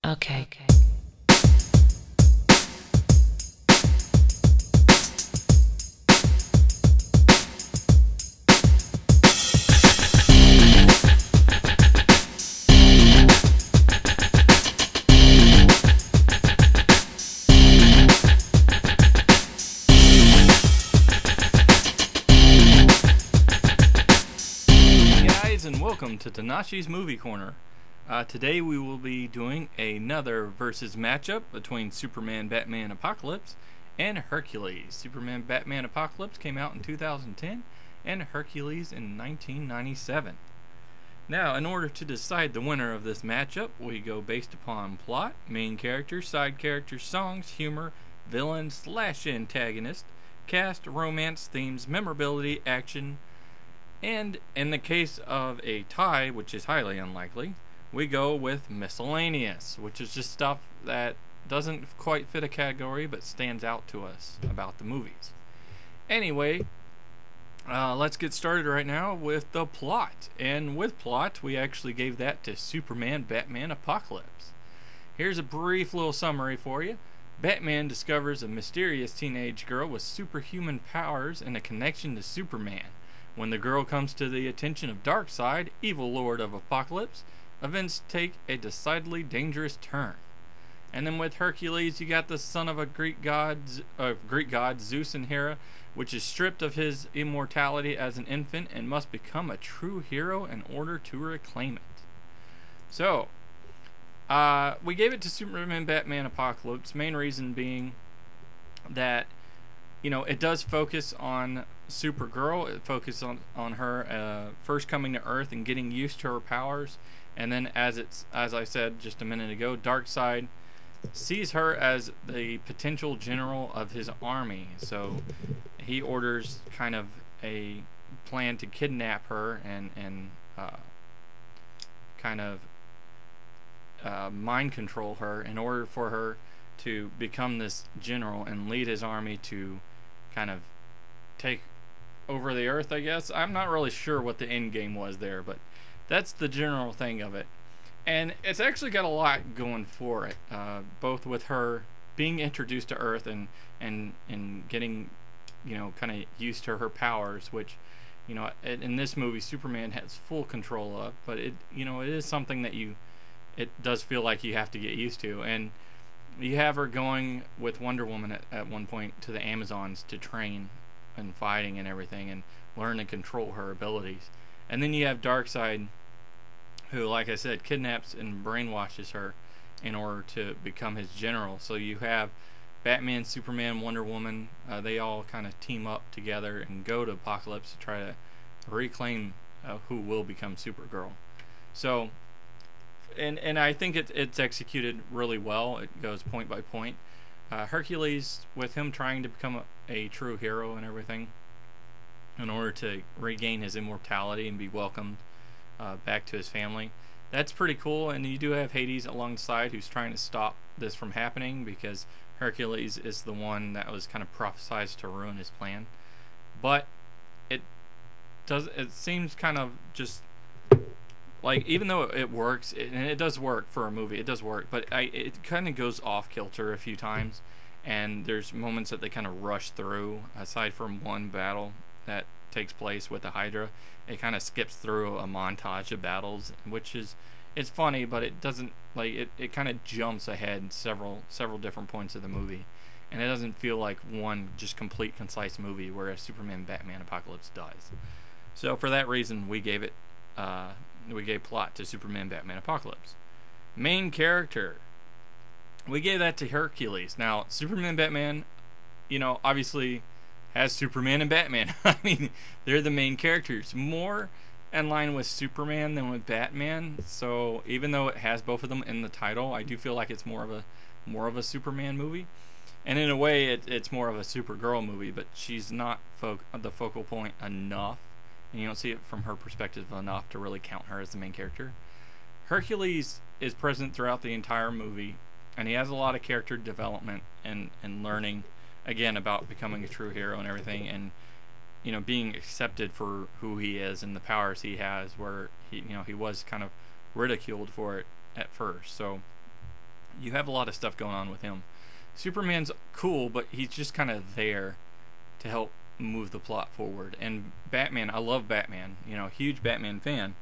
Okay. And welcome to Tnashi's Movie Corner. Today we will be doing another versus matchup between Superman, Batman, Apocalypse and Hercules. Superman, Batman, Apocalypse came out in 2010 and Hercules in 1997. Now, in order to decide the winner of this matchup, we go based upon plot, main characters, side characters, songs, humor, villain / antagonist, cast, romance, themes, memorability, action, and in the case of a tie, which is highly unlikely, we go with miscellaneous, which is just stuff that doesn't quite fit a category but stands out to us about the movies. Anyway, let's get started right now with the plot. And with plot, we actually gave that to Superman, Batman, Apocalypse. Here's a brief little summary for you. Batman discovers a mysterious teenage girl with superhuman powers and a connection to Superman. When the girl comes to the attention of Darkseid, evil lord of Apocalypse, events take a decidedly dangerous turn. And then with Hercules, you got the son of a Greek god, Zeus and Hera, which is stripped of his immortality as an infant and must become a true hero in order to reclaim it. So, we gave it to Superman, Batman, Apocalypse. Main reason being that, you know, it does focus on Supergirl. It focuses on her first coming to Earth and getting used to her powers, and then as I said just a minute ago, Darkseid sees her as the potential general of his army. So he orders kind of a plan to kidnap her and kind of mind control her in order for her to become this general and lead his army to kind of take over the Earth, I guess. I'm not really sure what the end game was there, but that's the general thing of it. And it's actually got a lot going for it, both with her being introduced to Earth and getting, you know, kind of used to her powers, which, you know, in this movie Superman has full control of, but it, you know, it is something that it does feel like you have to get used to. And you have her going with Wonder Woman at one point to the Amazons to train and fighting and everything and learn to control her abilities. And then you have Darkseid, who, like I said, kidnaps and brainwashes her in order to become his general. So you have Batman, Superman, Wonder Woman, they all kind of team up together and go to Apocalypse to try to reclaim who will become Supergirl. So and I think it's executed really well. It goes point by point. Hercules, with him trying to become a true hero and everything in order to regain his immortality and be welcomed back to his family, that's pretty cool. And you do have Hades alongside, who's trying to stop this from happening, because Hercules is the one that was kind of prophesized to ruin his plan. But it seems kind of just like, even though it works, and it does work for a movie, it does work, but it kind of goes off kilter a few times, and there's moments that they kind of rush through. Aside from one battle that takes place with the Hydra, it kind of skips through a montage of battles, which is, it's funny, but it doesn't, like, it kind of jumps ahead several different points of the movie, and it doesn't feel like one just complete, concise movie, whereas Superman, Batman, Apocalypse does. So for that reason, we gave plot to Superman, Batman, Apocalypse. Main character, we gave that to Hercules. Now, Superman, Batman, you know, obviously has Superman and Batman. I mean, they're the main characters. More in line with Superman than with Batman. So even though it has both of them in the title, I do feel like it's more of a Superman movie. And in a way, it's more of a Supergirl movie, but she's not the focal point enough. And you don't see it from her perspective enough to really count her as the main character. Hercules is present throughout the entire movie, and he has a lot of character development and learning, again, about becoming a true hero and everything, and, you know, being accepted for who he is and the powers he has, where he was kind of ridiculed for it at first. So You have a lot of stuff going on with him. Superman's cool, but he's just kind of there to help move the plot forward. And Batman, I love Batman, huge Batman fan,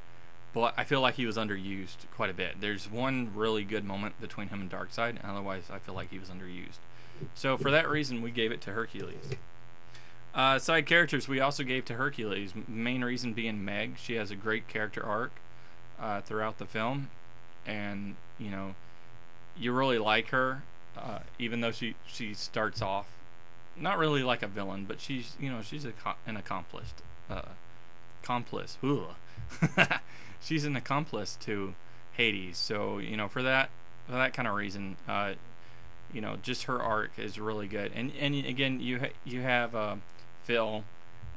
but I feel like he was underused quite a bit. There's one really good moment between him and Darkseid, and otherwise I feel like he was underused. So for that reason, we gave it to Hercules. Side characters we also gave to Hercules. Main reason being Meg. She has a great character arc throughout the film, and you really like her, even though she starts off not really like a villain, but she's an accomplished accomplice. She's an accomplice to Hades. So for that kind of reason, just her arc is really good. And again, you have Phil.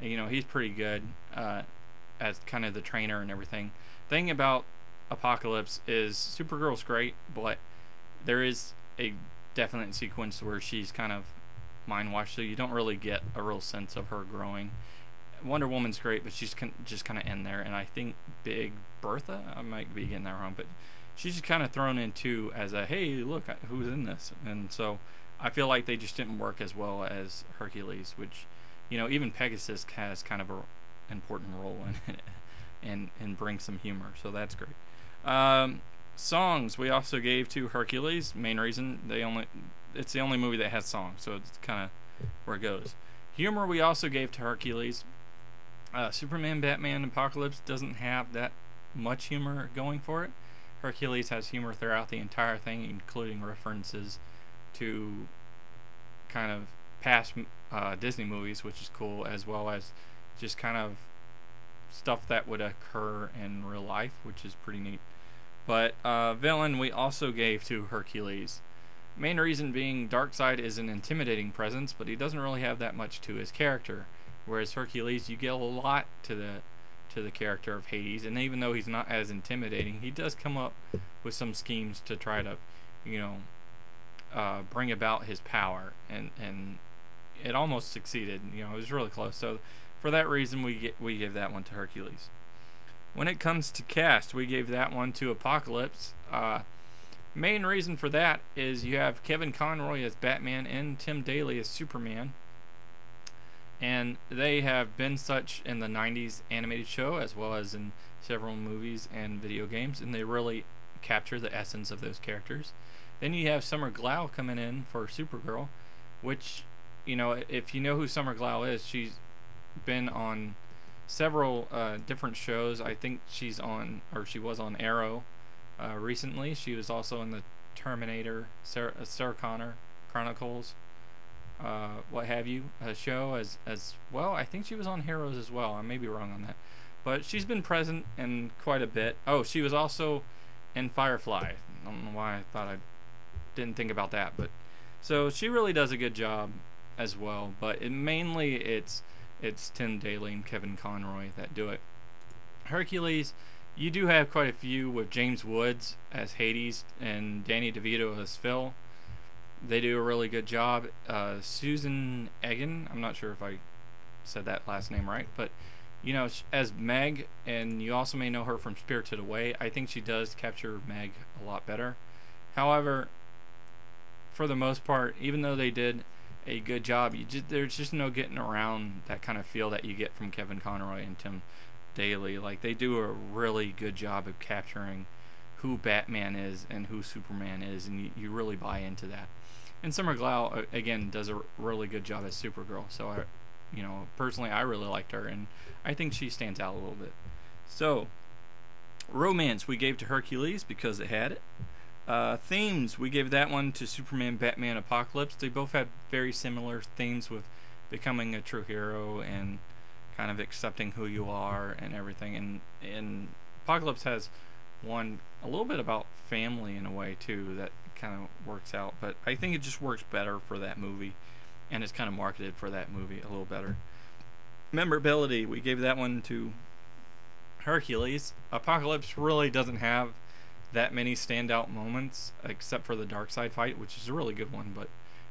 He's pretty good as kind of the trainer and everything. Thing about Apocalypse is Supergirl's great, but there is a definite sequence where she's kind of mind washed, so you don't really get a real sense of her growing. Wonder Woman's great, but she's just kind of in there. And I think Big Bertha, I might be getting that wrong, but she's just kind of thrown in too as a, hey, look who's in this. And so I feel like they just didn't work as well as Hercules, which even Pegasus has kind of a important role in it and brings some humor, so that's great. Songs we also gave to Hercules. Main reason it's the only movie that has songs, so it's kind of where it goes. Humor we also gave to Hercules. Superman, Batman, Apocalypse doesn't have that much humor going for it. Hercules has humor throughout the entire thing, including references to kind of past Disney movies, which is cool, as well as just kind of stuff that would occur in real life, which is pretty neat. But villain we also gave to Hercules. Main reason being Darkseid is an intimidating presence, but he doesn't really have that much to his character. Whereas Hercules, you get a lot to the character of Hades, and even though he's not as intimidating, he does come up with some schemes to try to, bring about his power, and it almost succeeded. It was really close. So for that reason, we give that one to Hercules. When it comes to cast, we gave that one to Apocalypse. Main reason for that is you have Kevin Conroy as Batman and Tim Daly as Superman. And they have been such in the 90s animated show as well as in several movies and video games, and they really capture the essence of those characters. Then you have Summer Glau coming in for Supergirl, which, if you know who Summer Glau is, she's been on several different shows. I think she was on Arrow recently. She was also in the Terminator, Sarah Connor Chronicles, what have you, show as well. I think she was on Heroes as well. I may be wrong on that, but she's been present in quite a bit. Oh, she was also in Firefly. I don't know why I didn't think about that, but so she really does a good job as well. But mainly it's Tim Daly and Kevin Conroy that do it. Hercules, you do have quite a few with James Woods as Hades and Danny DeVito as Phil. They do a really good job. Susan Egan, I'm not sure if I said that last name right, but as Meg, and you also may know her from Spirited Away. I think she does capture Meg a lot better. However, for the most part, even though they did a good job, there's just no getting around that kind of feel that you get from Kevin Conroy and Tim Daly. Like, they do a really good job of capturing who Batman is and who Superman is, and you really buy into that. And Summer Glau, again, does a really good job as Supergirl. So, personally, I really liked her, and I think she stands out a little bit. So, romance we gave to Hercules because it had it. Themes, we gave that one to Superman, Batman, Apocalypse. They both had very similar themes with becoming a true hero and kind of accepting who you are and everything. And Apocalypse has one a little bit about family in a way too that kind of works out, but I think it just works better for that movie, and it's kind of marketed for that movie a little better. Memorability, we gave that one to Hercules. Apocalypse really doesn't have that many standout moments except for the Darkseid fight, which is a really good one, but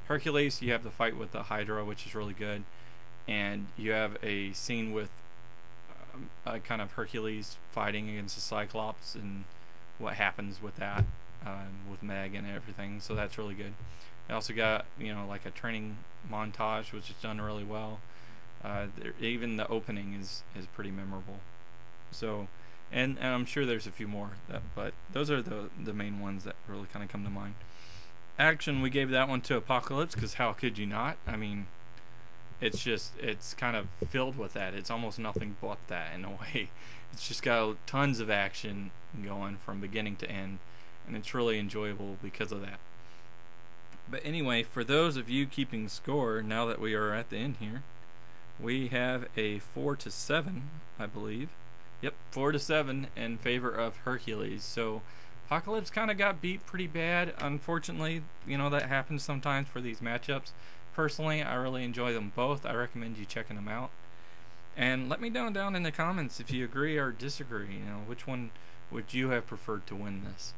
Hercules, you have the fight with the Hydra, which is really good, and you have a scene with kind of Hercules fighting against the Cyclops and what happens with that. with Meg and everything, so that's really good. I also got, you know, like a training montage, which is done really well. Even the opening is pretty memorable. So, and I'm sure there's a few more, but those are the main ones that really kind of come to mind. Action, we gave that one to Apocalypse, because how could you not? I mean, it's kind of filled with that. It's almost nothing but that in a way. It's just got tons of action going from beginning to end, and it's really enjoyable because of that. But anyway, for those of you keeping score, now that we are at the end here, we have a 4-7, I believe. Yep, 4-7 in favor of Hercules. So Apocalypse kind of got beat pretty bad. Unfortunately, you know, that happens sometimes for these matchups. Personally, I really enjoy them both. I recommend you checking them out. And let me know down in the comments if you agree or disagree. You know, which one would you have preferred to win this?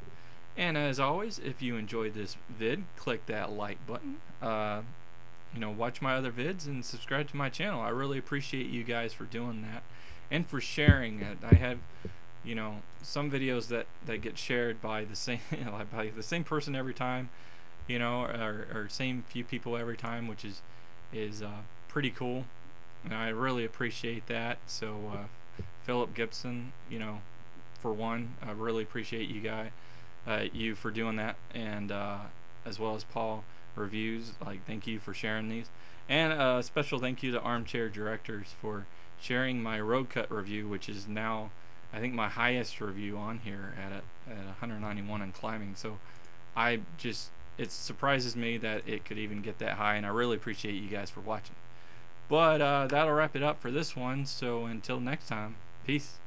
And as always, if you enjoyed this vid, click that like button. You know, watch my other vids and subscribe to my channel. I really appreciate you guys for doing that and for sharing it. I have, you know, some videos that get shared by the same by the same person every time, you know, or same few people every time, which is pretty cool, and I really appreciate that. So Philip Gibson, you know, for one, I really appreciate you for doing that, and as well as Paul Reviews, like, thank you for sharing these, and a special thank you to Armchair Directors for sharing my road cut review, which is now I think my highest review on here at 191 and climbing. So it surprises me that it could even get that high, and I really appreciate you guys for watching. But that'll wrap it up for this one, so until next time, peace.